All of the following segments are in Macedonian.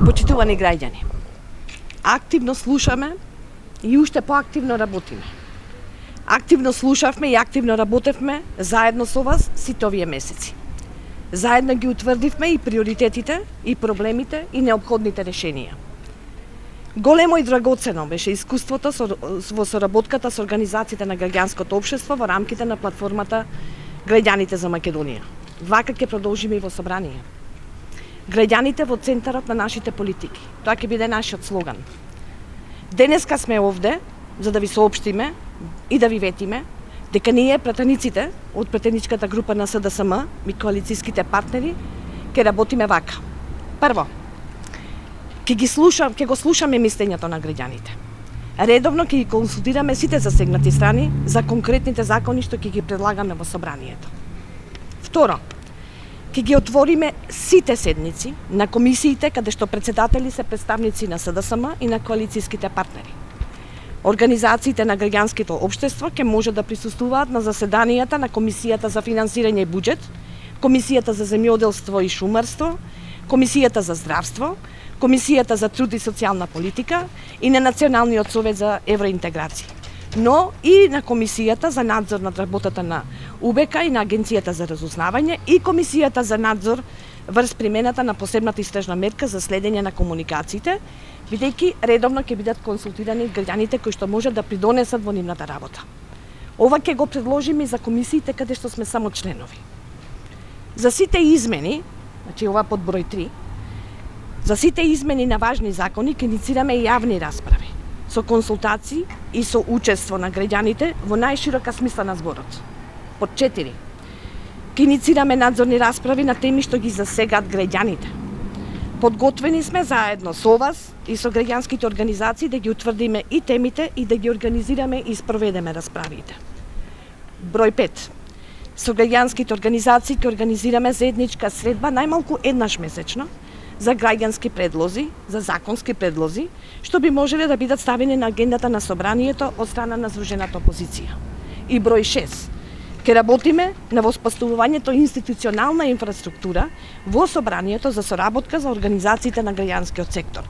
Почитувани граѓани, активно слушаме и уште поактивно работиме. Активно слушавме и активно работевме заедно со вас сите овие месеци. Заедно ги утврдивме и приоритетите, и проблемите, и неопходните решенија. Големо и драгоцено беше искуството во соработката со организациите на граѓанското општество во рамките на платформата Граѓаните за Македонија. Вака ќе продолжиме и во собрание. Граѓаните во центарот на нашите политики. Тоа ќе биде нашиот слоган. Денеска сме овде за да ви соопштиме и да ви ветиме дека ние, пратениците од пратеничката група на СДСМ и коалицијските партнери, ќе работиме вака. Прво, ќе го слушаме мислењето на граѓаните. Редовно ќе ги консултираме сите засегнати страни за конкретните закони што ќе ги предлагаме во собранието. Второ, ќе ги отвориме сите седници на комисиите каде што претседатели се представници на СДСМ и на коалицијските партнери. Организациите на граѓанското општество ќе може да присуствуваат на заседанијата на Комисијата за финансирање и буџет, Комисијата за земјоделство и шумарство, Комисијата за здравство, Комисијата за труд и социјална политика и на Националниот совет за евроинтеграција, но и на Комисијата за надзор над работата на УБК и на Агенцијата за разузнавање и Комисијата за надзор врз примената на посебната истражна мерка за следење на комуникациите, бидејќи редовно ќе бидат консултирани граѓаните кои што може да придонесат во нивната работа. Ова ќе го предложиме и за комисиите каде што сме само членови. За сите измени, значи ова под број 3, за сите измени на важни закони ќе иницираме јавни расправи, со консултации и со учество на граѓаните во најширока смисла на зборот. Под 4. Ќе иницираме надзорни расправи на теми што ги засегаат граѓаните. Подготвени сме заедно со вас и со граѓанските организации да ги утврдиме и темите и да ги организираме и спроведеме расправите. Број 5. Со граѓанските организации ќе организираме заедничка средба најмалку еднаш месечно за граѓански предлози, за законски предлози, што би можеле да бидат ставени на агендата на собранието од страна на Сдружената опозиција. И број 6. Ке работиме на воспоставувањето институционална инфраструктура во собранието за соработка за организациите на граѓанскиот сектор.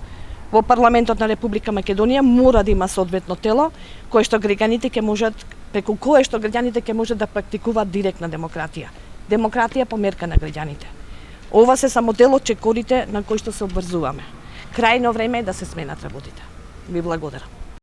Во парламентот на Република Македонија мора да има соодветно тело кое што граѓаните ќе можат преку кое што граѓаните ќе можат да практикуваат директна демократија. Демократија по мерка на граѓаните. Ова се само дел од чекорите на кои што се обврзуваме. Крајно време е да се сменат работите. Ви благодарам.